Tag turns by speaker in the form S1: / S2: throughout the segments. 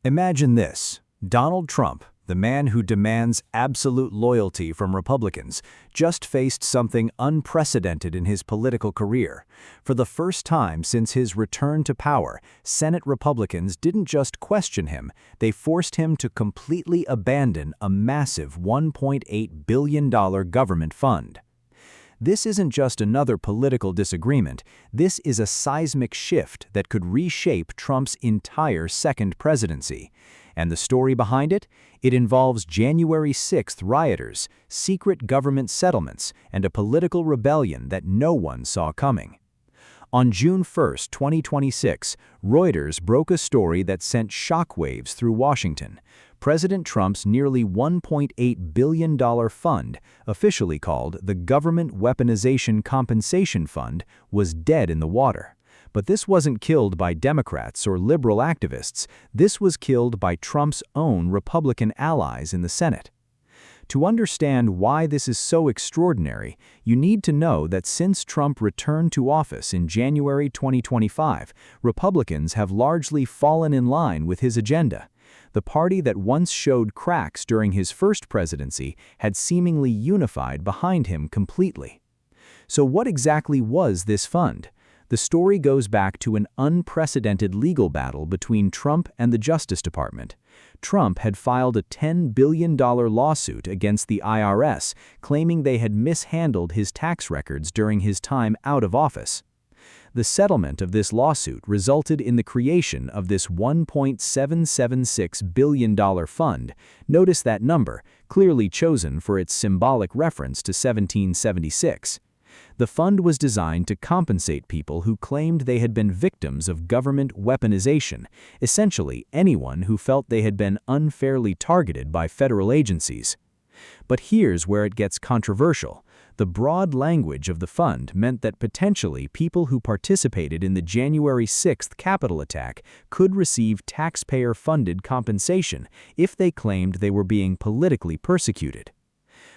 S1: Imagine this: Donald Trump, the man who demands absolute loyalty from Republicans, just faced something unprecedented in his political career. For the first time since his return to power, Senate Republicans didn't just question him, they forced him to completely abandon a massive $1.8 billion government fund. This isn't just another political disagreement, this is a seismic shift that could reshape Trump's entire second presidency. And the story behind it? It involves January 6th rioters, secret government settlements, and a political rebellion that no one saw coming. On June 1, 2026, Reuters broke a story that sent shockwaves through Washington. President Trump's nearly $1.8 billion fund, officially called the Government Weaponization Compensation Fund, was dead in the water. But this wasn't killed by Democrats or liberal activists, this was killed by Trump's own Republican allies in the Senate. To understand why this is so extraordinary, you need to know that since Trump returned to office in January 2025, Republicans have largely fallen in line with his agenda. The party that once showed cracks during his first presidency had seemingly unified behind him completely. So what exactly was this fund? The story goes back to an unprecedented legal battle between Trump and the Justice Department. Trump had filed a $10 billion lawsuit against the IRS, claiming they had mishandled his tax records during his time out of office. The settlement of this lawsuit resulted in the creation of this $1.776 billion fund. Notice that number, clearly chosen for its symbolic reference to 1776. The fund was designed to compensate people who claimed they had been victims of government weaponization, essentially anyone who felt they had been unfairly targeted by federal agencies. But here's where it gets controversial. The broad language of the fund meant that potentially people who participated in the January 6th Capitol attack could receive taxpayer-funded compensation if they claimed they were being politically persecuted.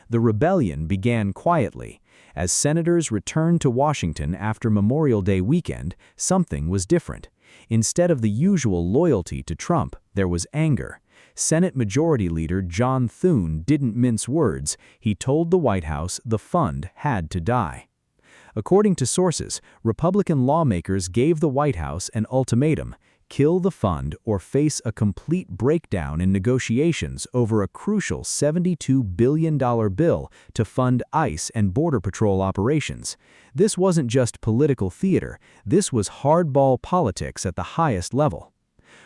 S1: The rebellion began quietly. As senators returned to Washington after Memorial Day weekend, something was different. Instead of the usual loyalty to Trump, there was anger. Senate Majority Leader John Thune didn't mince words. He told the White House the fund had to die. According to sources, Republican lawmakers gave the White House an ultimatum: kill the fund or face a complete breakdown in negotiations over a crucial $72 billion bill to fund ICE and Border Patrol operations. This wasn't just political theater, this was hardball politics at the highest level.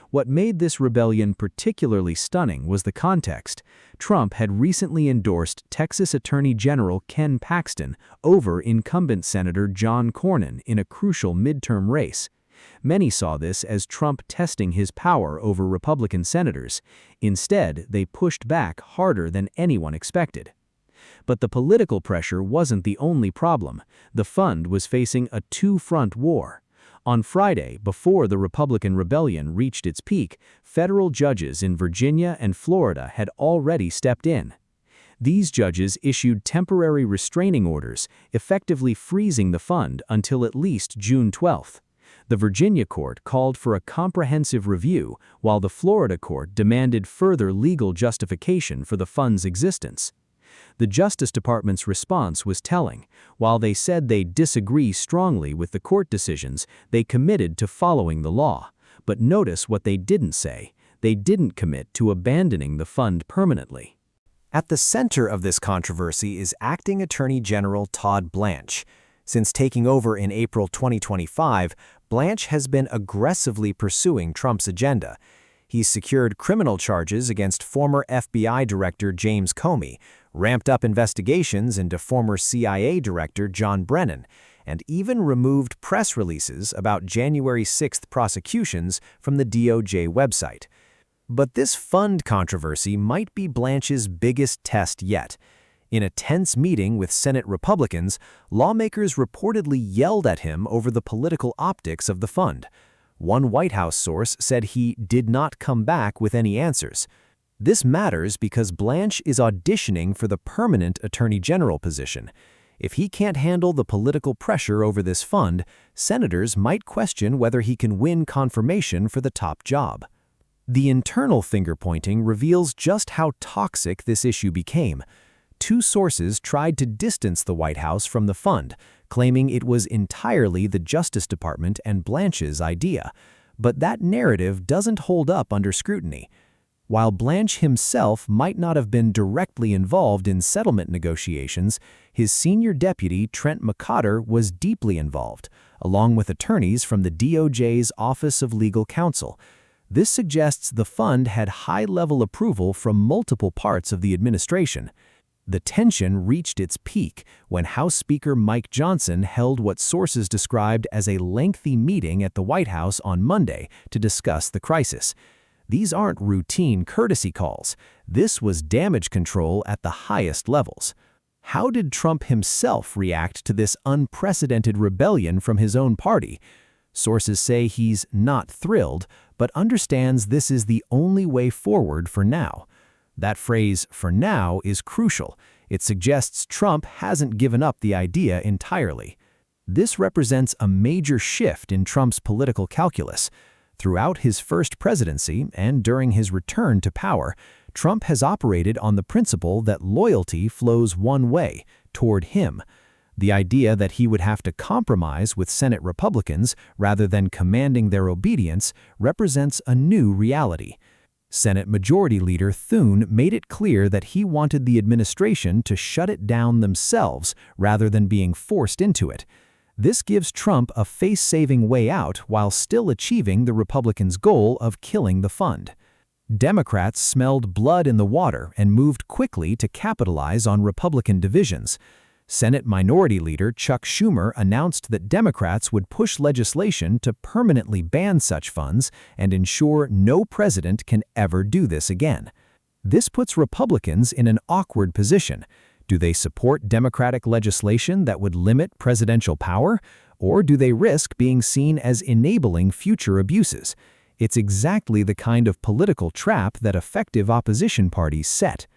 S1: What made this rebellion particularly stunning was the context. Trump had recently endorsed Texas Attorney General Ken Paxton over incumbent Senator John Cornyn in a crucial midterm race. Many saw this as Trump testing his power over Republican senators. Instead, they pushed back harder than anyone expected. But the political pressure wasn't the only problem. The fund was facing a two-front war. On Friday, before the Republican rebellion reached its peak, federal judges in Virginia and Florida had already stepped in. These judges issued temporary restraining orders, effectively freezing the fund until at least June 12th. The Virginia court called for a comprehensive review, while the Florida court demanded further legal justification for the fund's existence. The Justice Department's response was telling. While they said they disagree strongly with the court decisions, they committed to following the law. But notice what they didn't say. They didn't commit to abandoning the fund permanently.
S2: At the center of this controversy is Acting Attorney General Todd Blanche. Since taking over in April 2025, Blanche has been aggressively pursuing Trump's agenda. He's secured criminal charges against former FBI Director James Comey, ramped up investigations into former CIA Director John Brennan, and even removed press releases about January 6th prosecutions from the DOJ website. But this fund controversy might be Blanche's biggest test yet. In a tense meeting with Senate Republicans, lawmakers reportedly yelled at him over the political optics of the fund. One White House source said he did not come back with any answers. This matters because Blanche is auditioning for the permanent Attorney General position. If he can't handle the political pressure over this fund, senators might question whether he can win confirmation for the top job. The internal finger-pointing reveals just how toxic this issue became. Two sources tried to distance the White House from the fund, claiming it was entirely the Justice Department and Blanche's idea. But that narrative doesn't hold up under scrutiny. While Blanche himself might not have been directly involved in settlement negotiations, his senior deputy, Trent McCotter, was deeply involved, along with attorneys from the DOJ's Office of Legal Counsel. This suggests the fund had high-level approval from multiple parts of the administration. The tension reached its peak when House Speaker Mike Johnson held what sources described as a lengthy meeting at the White House on Monday to discuss the crisis. These aren't routine courtesy calls. This was damage control at the highest levels. How did Trump himself react to this unprecedented rebellion from his own party? Sources say he's not thrilled, but understands this is the only way forward for now. That phrase, "for now," is crucial. It suggests Trump hasn't given up the idea entirely. This represents a major shift in Trump's political calculus. Throughout his first presidency and during his return to power, Trump has operated on the principle that loyalty flows one way, toward him. The idea that he would have to compromise with Senate Republicans rather than commanding their obedience represents a new reality. Senate Majority Leader Thune made it clear that he wanted the administration to shut it down themselves rather than being forced into it. This gives Trump a face-saving way out while still achieving the Republicans' goal of killing the fund. Democrats smelled blood in the water and moved quickly to capitalize on Republican divisions. Senate Minority Leader Chuck Schumer announced that Democrats would push legislation to permanently ban such funds and ensure no president can ever do this again. This puts Republicans in an awkward position. Do they support Democratic legislation that would limit presidential power, or do they risk being seen as enabling future abuses? It's exactly the kind of political trap that effective opposition parties set.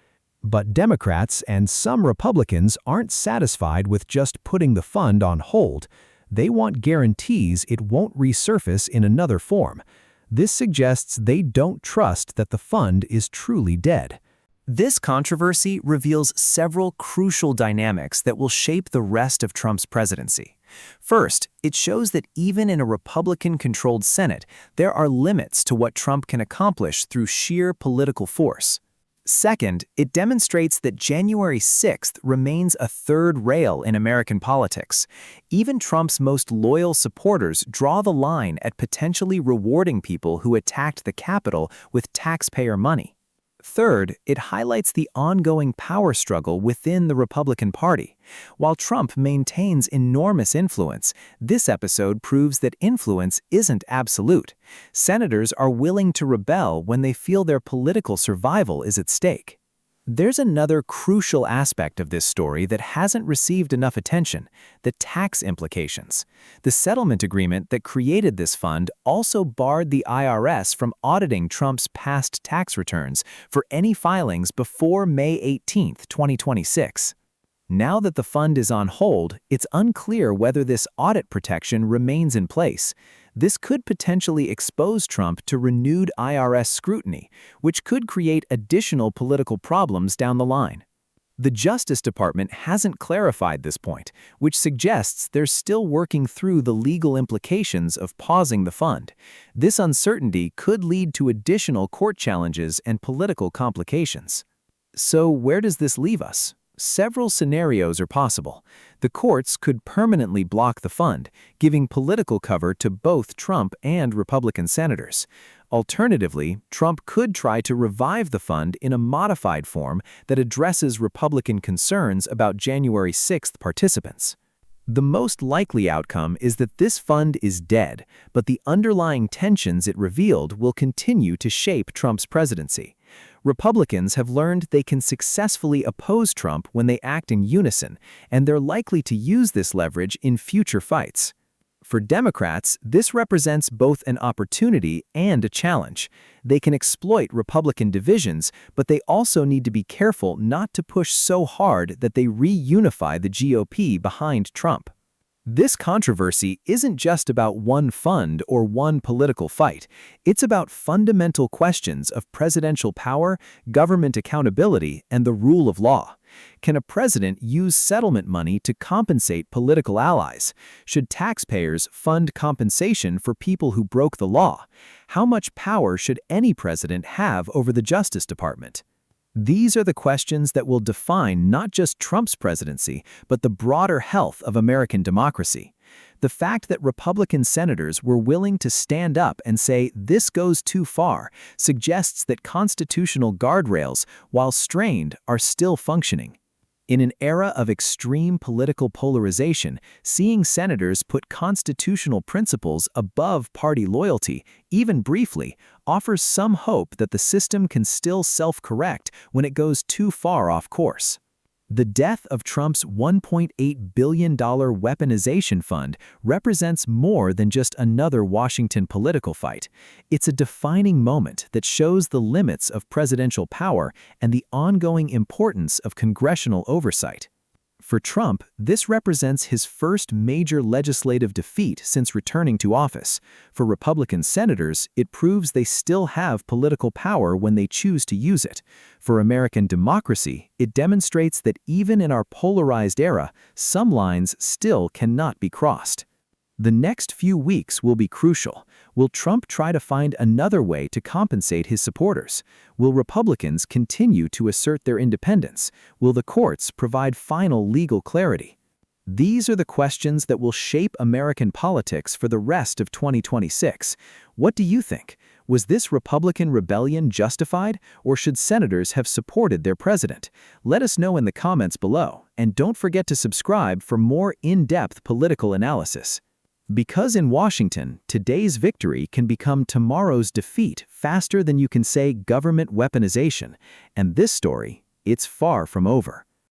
S2: But Democrats and some Republicans aren't satisfied with just putting the fund on hold. They want guarantees it won't resurface in another form. This suggests they don't trust that the fund is truly dead.
S3: This controversy reveals several crucial dynamics that will shape the rest of Trump's presidency. First, it shows that even in a Republican-controlled Senate, there are limits to what Trump can accomplish through sheer political force. Second, it demonstrates that January 6th remains a third rail in American politics. Even Trump's most loyal supporters draw the line at potentially rewarding people who attacked the Capitol with taxpayer money. Third, it highlights the ongoing power struggle within the Republican Party. While Trump maintains enormous influence, this episode proves that influence isn't absolute. Senators are willing to rebel when they feel their political survival is at stake. There's another crucial aspect of this story that hasn't received enough attention: the tax implications. The settlement agreement that created this fund also barred the IRS from auditing Trump's past tax returns for any filings before May 18, 2026. Now that the fund is on hold, it's unclear whether this audit protection remains in place. This could potentially expose Trump to renewed IRS scrutiny, which could create additional political problems down the line. The Justice Department hasn't clarified this point, which suggests they're still working through the legal implications of pausing the fund. This uncertainty could lead to additional court challenges and political complications. So where does this leave us? Several scenarios are possible. The courts could permanently block the fund, giving political cover to both Trump and Republican senators. Alternatively, Trump could try to revive the fund in a modified form that addresses Republican concerns about January 6th participants. The most likely outcome is that this fund is dead, but the underlying tensions it revealed will continue to shape Trump's presidency. Republicans have learned they can successfully oppose Trump when they act in unison, and they're likely to use this leverage in future fights. For Democrats, this represents both an opportunity and a challenge. They can exploit Republican divisions, but they also need to be careful not to push so hard that they reunify the GOP behind Trump. This controversy isn't just about one fund or one political fight. It's about fundamental questions of presidential power, government accountability, and the rule of law. Can a president use settlement money to compensate political allies? Should taxpayers fund compensation for people who broke the law? How much power should any president have over the Justice Department? These are the questions that will define not just Trump's presidency, but the broader health of American democracy. The fact that Republican senators were willing to stand up and say this goes too far suggests that constitutional guardrails, while strained, are still functioning. In an era of extreme political polarization, seeing senators put constitutional principles above party loyalty, even briefly, offers some hope that the system can still self-correct when it goes too far off course. The death of Trump's $1.8 billion Weaponization Fund represents more than just another Washington political fight. It's a defining moment that shows the limits of presidential power and the ongoing importance of congressional oversight. For Trump, this represents his first major legislative defeat since returning to office. For Republican senators, it proves they still have political power when they choose to use it. For American democracy, it demonstrates that even in our polarized era, some lines still cannot be crossed. The next few weeks will be crucial. Will Trump try to find another way to compensate his supporters? Will Republicans continue to assert their independence? Will the courts provide final legal clarity? These are the questions that will shape American politics for the rest of 2026. What do you think? Was this Republican rebellion justified, or should senators have supported their president? Let us know in the comments below, and don't forget to subscribe for more in-depth political analysis. Because in Washington, today's victory can become tomorrow's defeat faster than you can say government weaponization. And this story, it's far from over.